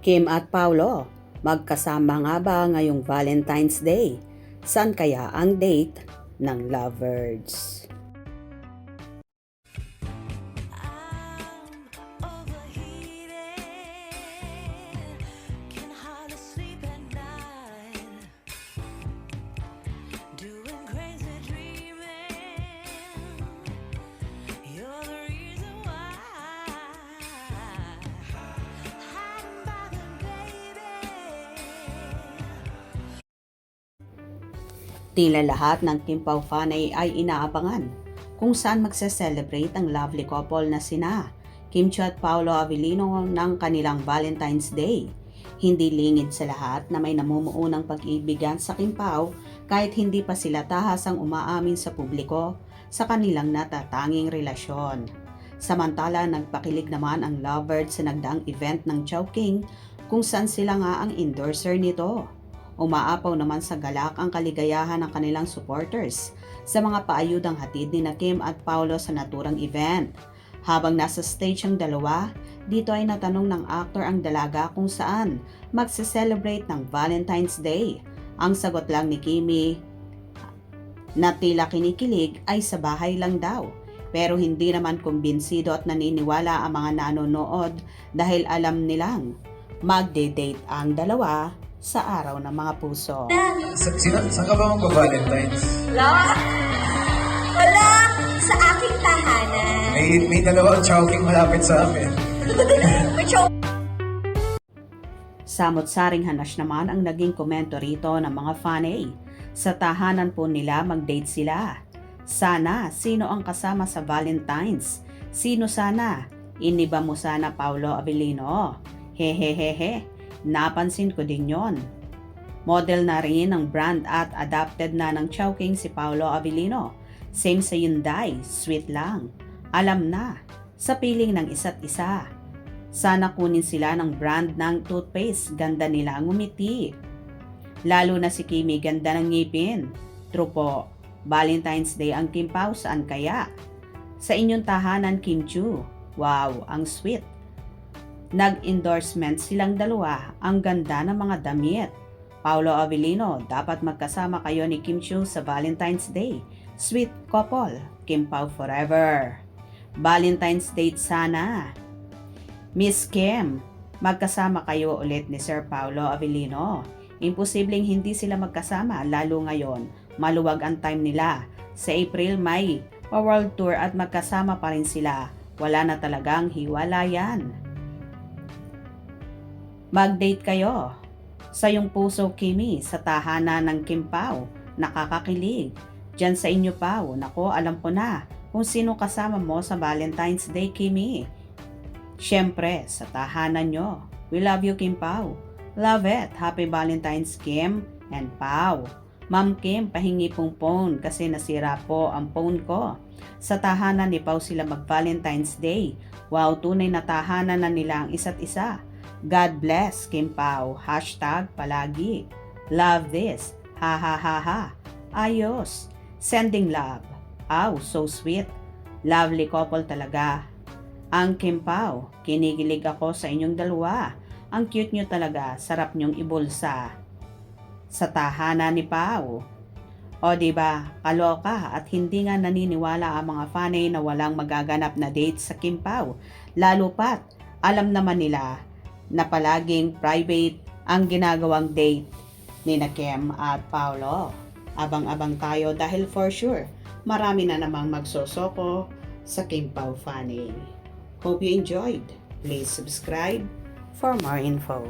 Kim at Paolo, magkasama nga ba ngayong Valentine's Day? Saan kaya ang date ng lovebirds? Tila lahat ng Kim Pao fanay ay inaabangan kung saan magse-celebrate ang lovely couple na sina Kim Chiu at Paolo Avellino ng kanilang Valentine's Day. Hindi lingid sa lahat na may namumuo ng pag-ibigan sa Kim Pao kahit hindi pa sila tahasang umaamin sa publiko sa kanilang natatanging relasyon. Samantala, nagpakilig naman ang lovebirds sa nagdaang event ng Chowking kung saan sila nga ang endorser nito. Umaapaw naman sa galak ang kaligayahan ng kanilang supporters sa mga paayudang hatid ni Kim at Paolo sa naturang event. Habang nasa stage ang dalawa, dito ay natanong ng actor ang dalaga kung saan magse-celebrate ng Valentine's Day. Ang sagot lang ni Kimi na tila kinikilig ay sa bahay lang daw. Pero hindi naman kumbinsido at naniniwala ang mga nanonood dahil alam nilang magde-date ang dalawa sa araw ng mga puso. Saan ka ba magpa-Valentine's? Wala! Sa aking tahanan. May dalawang Chowking malapit sa amin. Samot-saring hanas naman ang naging komento rito ng mga fanay. Sa tahanan po nila mag-date sila. Sana, sino ang kasama sa Valentine's? Sino sana? Iniba mo sana Paolo Avellino. Hehehehe. Napansin ko din yon. Model na rin ng brand at adapted na ng Chowking si Paolo Avellino. Same sa Hyundai, sweet lang. Alam na, sa piling ng isa't isa. Sana kunin sila ng brand ng toothpaste, ganda nila ang ngumiti. Lalo na si Kimi, ganda ng ngipin. True po, Valentine's Day ang Kim Pao, saan kaya? Sa inyong tahanan, Kim Chiu. Wow, ang sweet. Nag-endorsement silang dalawa, ang ganda ng mga damit. Paolo Avellino, dapat magkasama kayo ni Kim Chiu sa Valentine's Day. Sweet couple, Kim Pao forever. Valentine's date sana. Miss Kim, magkasama kayo ulit ni Sir Paolo Avellino. Imposibleng hindi sila magkasama, lalo ngayon. Maluwag ang time nila. Sa April, May, pa-world tour at magkasama pa rin sila. Wala na talagang hiwalayan. Mag-date kayo. Sa iyong puso, Kimi, sa tahanan ng Kim Pao, nakakakilig. Diyan sa inyo, Pao, nako, alam ko na kung sino kasama mo sa Valentine's Day, Kimi. Siyempre, sa tahanan nyo. We love you, Kim Pao. Love it. Happy Valentine's, Kim and Pao. Ma'am Kim, pahingi pong phone kasi nasira po ang phone ko. Sa tahanan ni Pao sila mag-Valentine's Day. Wow, tunay na tahanan na nila ang isa't isa. God bless, Kim Pao. Hashtag palagi. Love this. Ha ha ha ha. Ayos. Sending love. Aw, so sweet. Lovely couple talaga. Ang Kim Pao. Kinikilig ako sa inyong dalawa. Ang cute nyo talaga. Sarap nyong ibulsa. Sa tahanan ni Pao. O diba, kaloka at hindi nga naniniwala ang mga fanay na walang magaganap na date sa Kim Pao. Lalo pat, alam naman nila na palaging private ang ginagawang date ni Kim at Paolo. Abang-abang tayo dahil for sure, marami na namang magsosoko sa Kim Pao fanay. Hope you enjoyed. Please subscribe for more info.